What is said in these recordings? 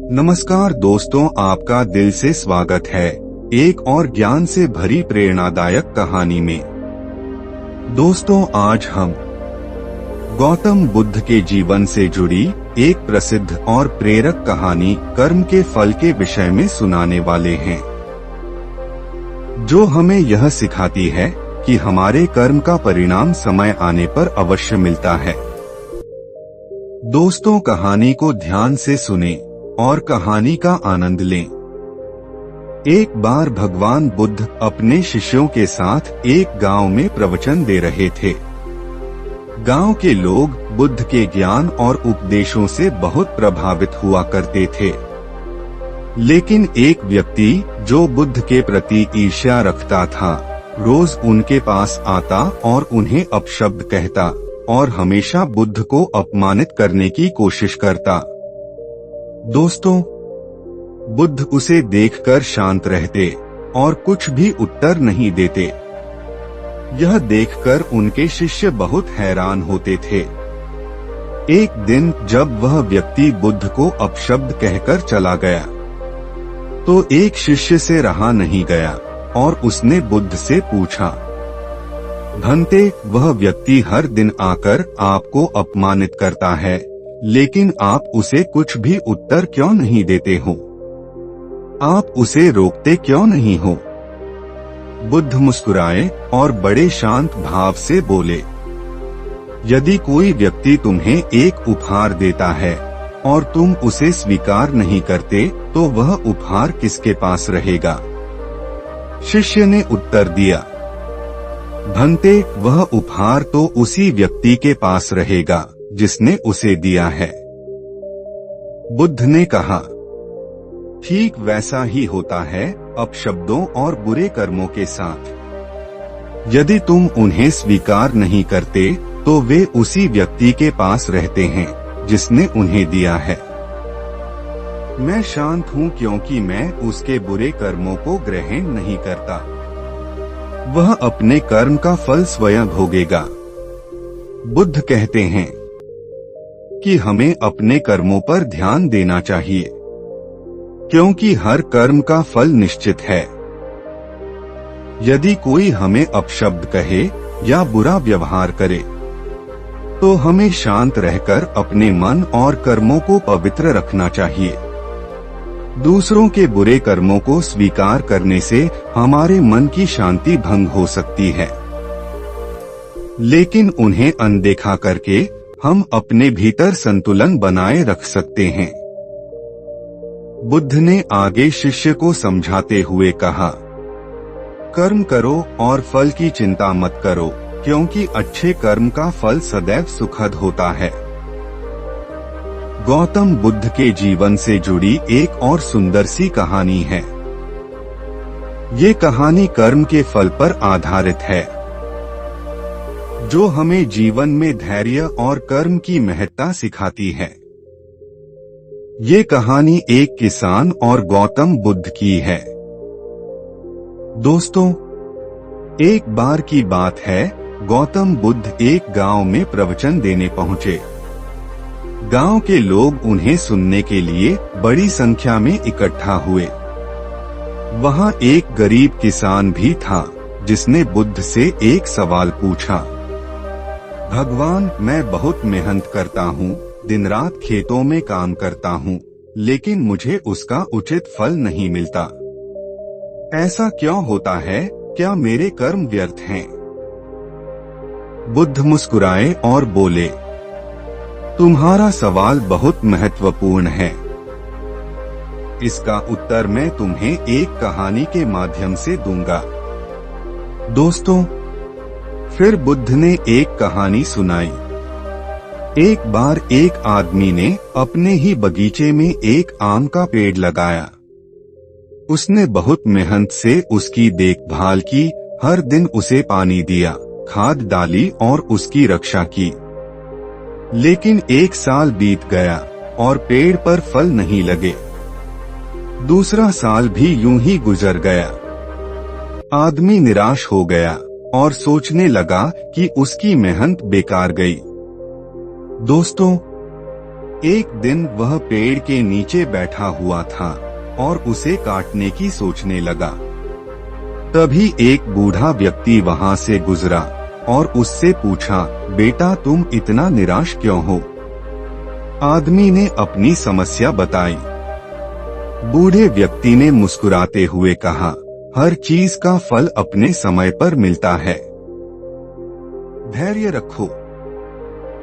नमस्कार दोस्तों, आपका दिल से स्वागत है एक और ज्ञान से भरी प्रेरणादायक कहानी में। दोस्तों, आज हम गौतम बुद्ध के जीवन से जुड़ी एक प्रसिद्ध और प्रेरक कहानी कर्म के फल के विषय में सुनाने वाले हैं, जो हमें यह सिखाती है कि हमारे कर्म का परिणाम समय आने पर अवश्य मिलता है। दोस्तों, कहानी को ध्यान से सुनें और कहानी का आनंद लें। एक बार भगवान बुद्ध अपने शिष्यों के साथ एक गांव में प्रवचन दे रहे थे। गांव के लोग बुद्ध के ज्ञान और उपदेशों से बहुत प्रभावित हुआ करते थे, लेकिन एक व्यक्ति जो बुद्ध के प्रति ईर्ष्या रखता था, रोज उनके पास आता और उन्हें अपशब्द कहता और हमेशा बुद्ध को अपमानित करने की कोशिश करता। दोस्तों, बुद्ध उसे देखकर शांत रहते और कुछ भी उत्तर नहीं देते। यह देखकर उनके शिष्य बहुत हैरान होते थे। एक दिन जब वह व्यक्ति बुद्ध को अपशब्द कहकर चला गया, तो एक शिष्य से रहा नहीं गया और उसने बुद्ध से पूछा, भंते, वह व्यक्ति हर दिन आकर आपको अपमानित करता है, लेकिन आप उसे कुछ भी उत्तर क्यों नहीं देते हो? आप उसे रोकते क्यों नहीं हो? बुद्ध मुस्कुराए और बड़े शांत भाव से बोले, यदि कोई व्यक्ति तुम्हें एक उपहार देता है और तुम उसे स्वीकार नहीं करते, तो वह उपहार किसके पास रहेगा? शिष्य ने उत्तर दिया, भंते, वह उपहार तो उसी व्यक्ति के पास रहेगा जिसने उसे दिया है। बुद्ध ने कहा, ठीक वैसा ही होता है अपशब्दों और बुरे कर्मों के साथ। यदि तुम उन्हें स्वीकार नहीं करते, तो वे उसी व्यक्ति के पास रहते हैं जिसने उन्हें दिया है। मैं शांत हूँ क्योंकि मैं उसके बुरे कर्मों को ग्रहण नहीं करता। वह अपने कर्म का फल स्वयं भोगेगा। बुद्ध कहते हैं कि हमें अपने कर्मों पर ध्यान देना चाहिए, क्योंकि हर कर्म का फल निश्चित है। यदि कोई हमें अपशब्द कहे या बुरा व्यवहार करे, तो हमें शांत रहकर अपने मन और कर्मों को पवित्र रखना चाहिए। दूसरों के बुरे कर्मों को स्वीकार करने से हमारे मन की शांति भंग हो सकती है, लेकिन उन्हें अनदेखा करके हम अपने भीतर संतुलन बनाए रख सकते हैं। बुद्ध ने आगे शिष्य को समझाते हुए कहा, कर्म करो और फल की चिंता मत करो, क्योंकि अच्छे कर्म का फल सदैव सुखद होता है। गौतम बुद्ध के जीवन से जुड़ी एक और सुंदर सी कहानी है। ये कहानी कर्म के फल पर आधारित है, जो हमें जीवन में धैर्य और कर्म की महत्ता सिखाती है। ये कहानी एक किसान और गौतम बुद्ध की है। दोस्तों, एक बार की बात है, गौतम बुद्ध एक गांव में प्रवचन देने पहुंचे। गांव के लोग उन्हें सुनने के लिए बड़ी संख्या में इकट्ठा हुए। वहां एक गरीब किसान भी था, जिसने बुद्ध से एक सवाल पूछा, भगवान, मैं बहुत मेहनत करता हूँ, दिन रात खेतों में काम करता हूँ, लेकिन मुझे उसका उचित फल नहीं मिलता। ऐसा क्यों होता है? क्या मेरे कर्म व्यर्थ हैं? बुद्ध मुस्कुराए और बोले, तुम्हारा सवाल बहुत महत्वपूर्ण है। इसका उत्तर मैं तुम्हें एक कहानी के माध्यम से दूंगा। दोस्तों, फिर बुद्ध ने एक कहानी सुनाई। एक बार एक आदमी ने अपने ही बगीचे में एक आम का पेड़ लगाया। उसने बहुत मेहनत से उसकी देखभाल की, हर दिन उसे पानी दिया, खाद डाली और उसकी रक्षा की। लेकिन एक साल बीत गया और पेड़ पर फल नहीं लगे। दूसरा साल भी यूं ही गुजर गया। आदमी निराश हो गया और सोचने लगा कि उसकी मेहनत बेकार गई। दोस्तों, एक दिन वह पेड़ के नीचे बैठा हुआ था और उसे काटने की सोचने लगा। तभी एक बूढ़ा व्यक्ति वहां से गुजरा और उससे पूछा, बेटा तुम इतना निराश क्यों हो? आदमी ने अपनी समस्या बताई। बूढ़े व्यक्ति ने मुस्कुराते हुए कहा, हर चीज का फल अपने समय पर मिलता है। धैर्य रखो।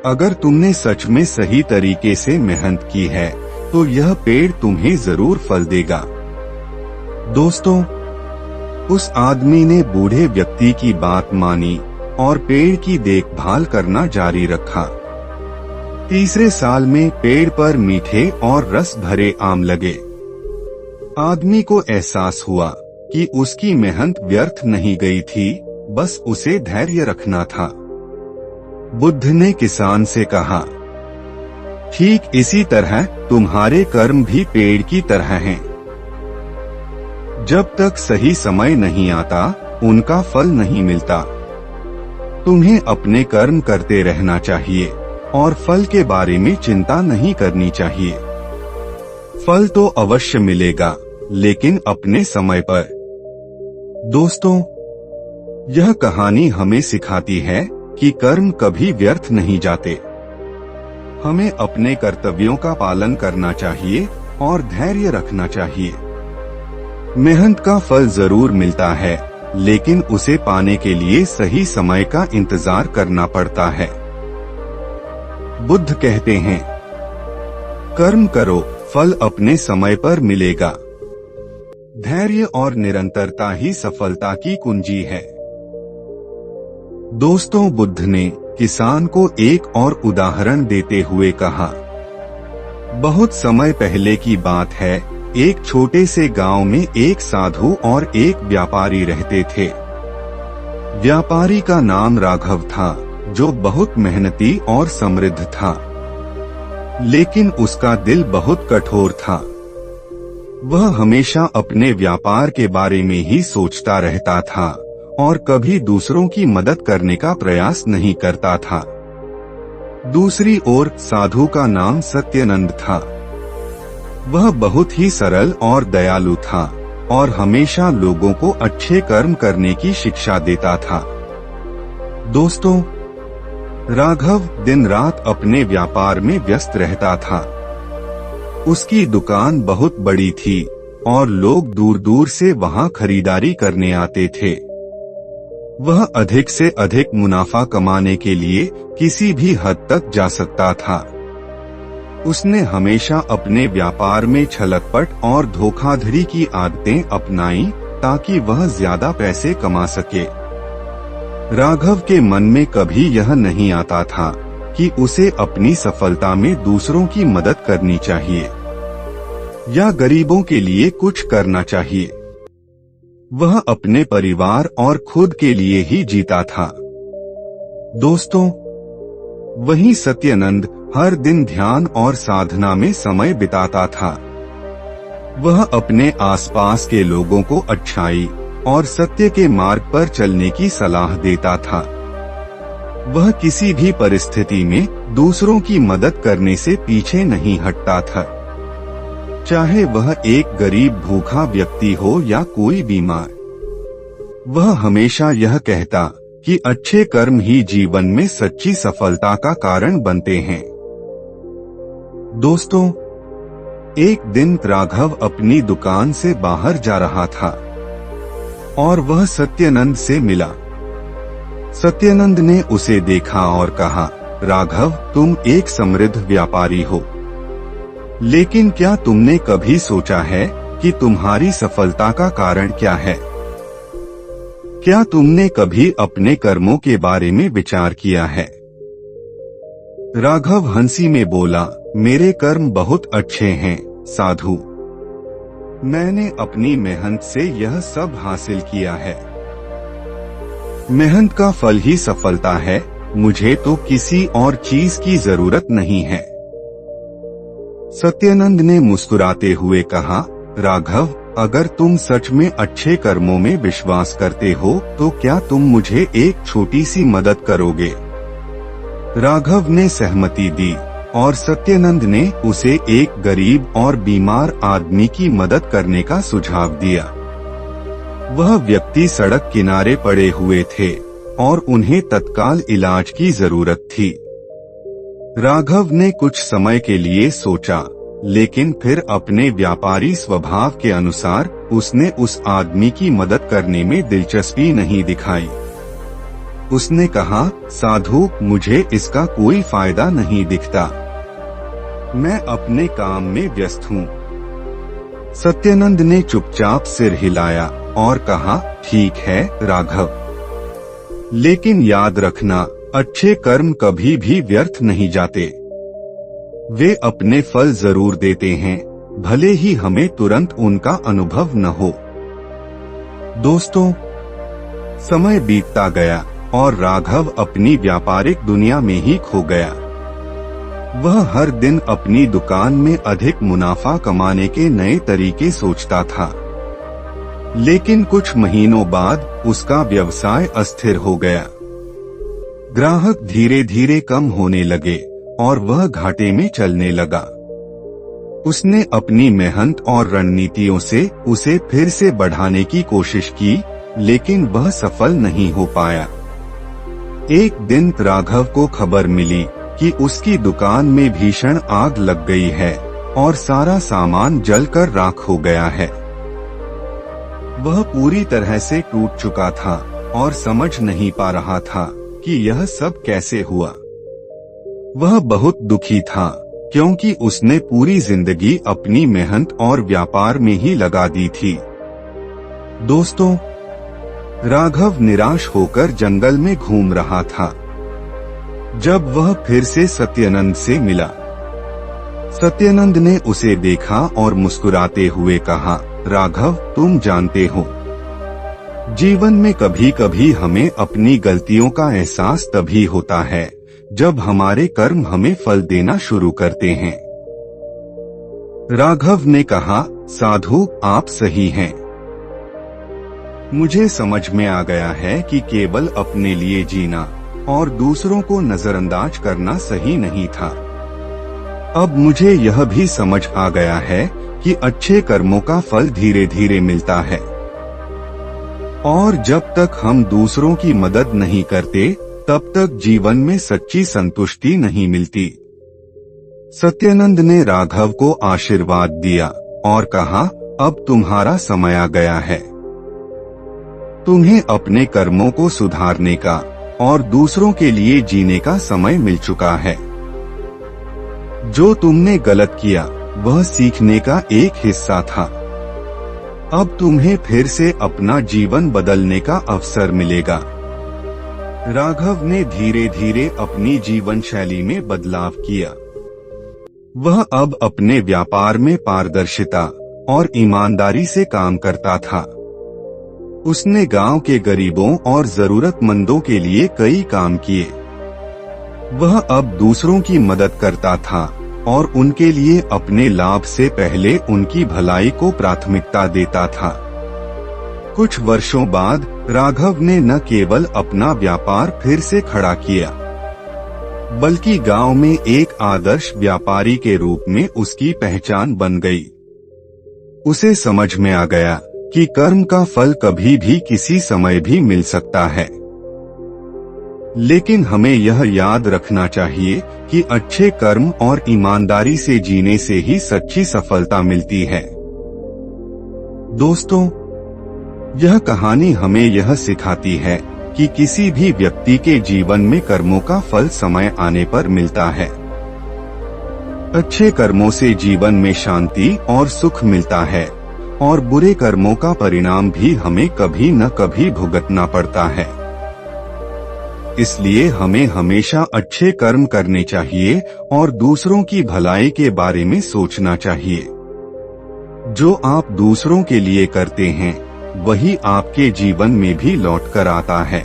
अगर तुमने सच में सही तरीके से मेहनत की है तो यह पेड़ तुम्हें जरूर फल देगा। दोस्तों, उस आदमी ने बूढ़े व्यक्ति की बात मानी और पेड़ की देखभाल करना जारी रखा। तीसरे साल में पेड़ पर मीठे और रस भरे आम लगे। आदमी को एहसास हुआ कि उसकी मेहनत व्यर्थ नहीं गई थी, बस उसे धैर्य रखना था। बुद्ध ने किसान से कहा, ठीक इसी तरह तुम्हारे कर्म भी पेड़ की तरह हैं। जब तक सही समय नहीं आता उनका फल नहीं मिलता। तुम्हें अपने कर्म करते रहना चाहिए और फल के बारे में चिंता नहीं करनी चाहिए। फल तो अवश्य मिलेगा, लेकिन अपने समय पर। दोस्तों, यह कहानी हमें सिखाती है कि कर्म कभी व्यर्थ नहीं जाते। हमें अपने कर्तव्यों का पालन करना चाहिए और धैर्य रखना चाहिए। मेहनत का फल जरूर मिलता है, लेकिन उसे पाने के लिए सही समय का इंतजार करना पड़ता है। बुद्ध कहते हैं, कर्म करो, फल अपने समय पर मिलेगा। धैर्य और निरंतरता ही सफलता की कुंजी है। दोस्तों, बुद्ध ने किसान को एक और उदाहरण देते हुए कहा, बहुत समय पहले की बात है, एक छोटे से गांव में एक साधु और एक व्यापारी रहते थे। व्यापारी का नाम राघव था, जो बहुत मेहनती और समृद्ध था, लेकिन उसका दिल बहुत कठोर था। वह हमेशा अपने व्यापार के बारे में ही सोचता रहता था और कभी दूसरों की मदद करने का प्रयास नहीं करता था। दूसरी ओर साधु का नाम सत्यनंद था। वह बहुत ही सरल और दयालु था और हमेशा लोगों को अच्छे कर्म करने की शिक्षा देता था। दोस्तों, राघव दिन रात अपने व्यापार में व्यस्त रहता था। उसकी दुकान बहुत बड़ी थी और लोग दूर दूर से वहां खरीदारी करने आते थे। वह अधिक से अधिक मुनाफा कमाने के लिए किसी भी हद तक जा सकता था। उसने हमेशा अपने व्यापार में छलकपट और धोखाधड़ी की आदतें अपनाई ताकि वह ज्यादा पैसे कमा सके। राघव के मन में कभी यह नहीं आता था कि उसे अपनी सफलता में दूसरों की मदद करनी चाहिए या गरीबों के लिए कुछ करना चाहिए। वह अपने परिवार और खुद के लिए ही जीता था। दोस्तों, वहीं सत्यनंद हर दिन ध्यान और साधना में समय बिताता था। वह अपने आसपास के लोगों को अच्छाई और सत्य के मार्ग पर चलने की सलाह देता था। वह किसी भी परिस्थिति में दूसरों की मदद करने से पीछे नहीं हटता था, चाहे वह एक गरीब भूखा व्यक्ति हो या कोई बीमार। वह हमेशा यह कहता कि अच्छे कर्म ही जीवन में सच्ची सफलता का कारण बनते हैं। दोस्तों, एक दिन राघव अपनी दुकान से बाहर जा रहा था और वह सत्यनंद से मिला। सत्यनंद ने उसे देखा और कहा, राघव, तुम एक समृद्ध व्यापारी हो, लेकिन क्या तुमने कभी सोचा है कि तुम्हारी सफलता का कारण क्या है? क्या तुमने कभी अपने कर्मों के बारे में विचार किया है? राघव हंसी में बोला, मेरे कर्म बहुत अच्छे हैं साधु। मैंने अपनी मेहनत से यह सब हासिल किया है। मेहनत का फल ही सफलता है, मुझे तो किसी और चीज की जरूरत नहीं है। सत्यनंद ने मुस्कुराते हुए कहा, राघव, अगर तुम सच में अच्छे कर्मों में विश्वास करते हो तो क्या तुम मुझे एक छोटी सी मदद करोगे? राघव ने सहमति दी और सत्यानंद ने उसे एक गरीब और बीमार आदमी की मदद करने का सुझाव दिया। वह व्यक्ति सड़क किनारे पड़े हुए थे और उन्हें तत्काल इलाज की जरूरत थी। राघव ने कुछ समय के लिए सोचा, लेकिन फिर अपने व्यापारी स्वभाव के अनुसार उसने उस आदमी की मदद करने में दिलचस्पी नहीं दिखाई। उसने कहा, साधु, मुझे इसका कोई फायदा नहीं दिखता, मैं अपने काम में व्यस्त हूँ। सत्यानंद ने चुपचाप सिर हिलाया और कहा, ठीक है राघव, लेकिन याद रखना, अच्छे कर्म कभी भी व्यर्थ नहीं जाते। वे अपने फल जरूर देते हैं, भले ही हमें तुरंत उनका अनुभव न हो। दोस्तों, समय बीतता गया और राघव अपनी व्यापारिक दुनिया में ही खो गया। वह हर दिन अपनी दुकान में अधिक मुनाफा कमाने के नए तरीके सोचता था, लेकिन कुछ महीनों बाद उसका व्यवसाय अस्थिर हो गया। ग्राहक धीरे धीरे कम होने लगे और वह घाटे में चलने लगा। उसने अपनी मेहनत और रणनीतियों से उसे फिर से बढ़ाने की कोशिश की, लेकिन वह सफल नहीं हो पाया। एक दिन राघव को खबर मिली कि उसकी दुकान में भीषण आग लग गई है और सारा सामान जलकर राख हो गया है। वह पूरी तरह से टूट चुका था और समझ नहीं पा रहा था कि यह सब कैसे हुआ। वह बहुत दुखी था, क्योंकि उसने पूरी जिंदगी अपनी मेहनत और व्यापार में ही लगा दी थी। दोस्तों, राघव निराश होकर जंगल में घूम रहा था जब वह फिर से सत्यानंद से मिला। सत्यानंद ने उसे देखा और मुस्कुराते हुए कहा, राघव, तुम जानते हो, जीवन में कभी कभी हमें अपनी गलतियों का एहसास तभी होता है जब हमारे कर्म हमें फल देना शुरू करते हैं। राघव ने कहा, साधु, आप सही हैं। मुझे समझ में आ गया है कि केवल अपने लिए जीना और दूसरों को नजरअंदाज करना सही नहीं था। अब मुझे यह भी समझ आ गया है कि अच्छे कर्मों का फल धीरे धीरे मिलता है, और जब तक हम दूसरों की मदद नहीं करते तब तक जीवन में सच्ची संतुष्टि नहीं मिलती। सत्यानंद ने राघव को आशीर्वाद दिया और कहा, अब तुम्हारा समय आ गया है। तुम्हें अपने कर्मों को सुधारने का और दूसरों के लिए जीने का समय मिल चुका है। जो तुमने गलत किया वह सीखने का एक हिस्सा था। अब तुम्हें फिर से अपना जीवन बदलने का अवसर मिलेगा। राघव ने धीरे धीरे अपनी जीवन शैली में बदलाव किया। वह अब अपने व्यापार में पारदर्शिता और ईमानदारी से काम करता था। उसने गांव के गरीबों और जरूरतमंदों के लिए कई काम किए। वह अब दूसरों की मदद करता था और उनके लिए अपने लाभ से पहले उनकी भलाई को प्राथमिकता देता था। कुछ वर्षों बाद राघव ने न केवल अपना व्यापार फिर से खड़ा किया, बल्कि गांव में एक आदर्श व्यापारी के रूप में उसकी पहचान बन गई। उसे समझ में आ गया कि कर्म का फल कभी भी किसी समय भी मिल सकता है, लेकिन हमें यह याद रखना चाहिए कि अच्छे कर्म और ईमानदारी से जीने से ही सच्ची सफलता मिलती है। दोस्तों, यह कहानी हमें यह सिखाती है कि किसी भी व्यक्ति के जीवन में कर्मों का फल समय आने पर मिलता है। अच्छे कर्मों से जीवन में शांति और सुख मिलता है, और बुरे कर्मों का परिणाम भी हमें कभी न कभी भुगतना पड़ता है। इसलिए हमें हमेशा अच्छे कर्म करने चाहिए और दूसरों की भलाई के बारे में सोचना चाहिए। जो आप दूसरों के लिए करते हैं वही आपके जीवन में भी लौट कर आता है।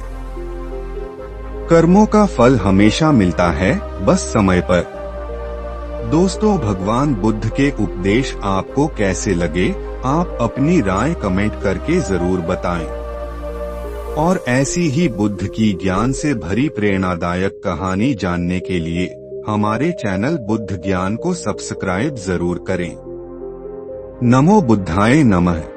कर्मों का फल हमेशा मिलता है, बस समय पर। दोस्तों, भगवान बुद्ध के उपदेश आपको कैसे लगे, आप अपनी राय कमेंट करके जरूर बताएं। और ऐसी ही बुद्ध की ज्ञान से भरी प्रेरणादायक कहानी जानने के लिए हमारे चैनल बुद्ध ज्ञान को सब्सक्राइब जरूर करें। नमो बुद्धाय नमः।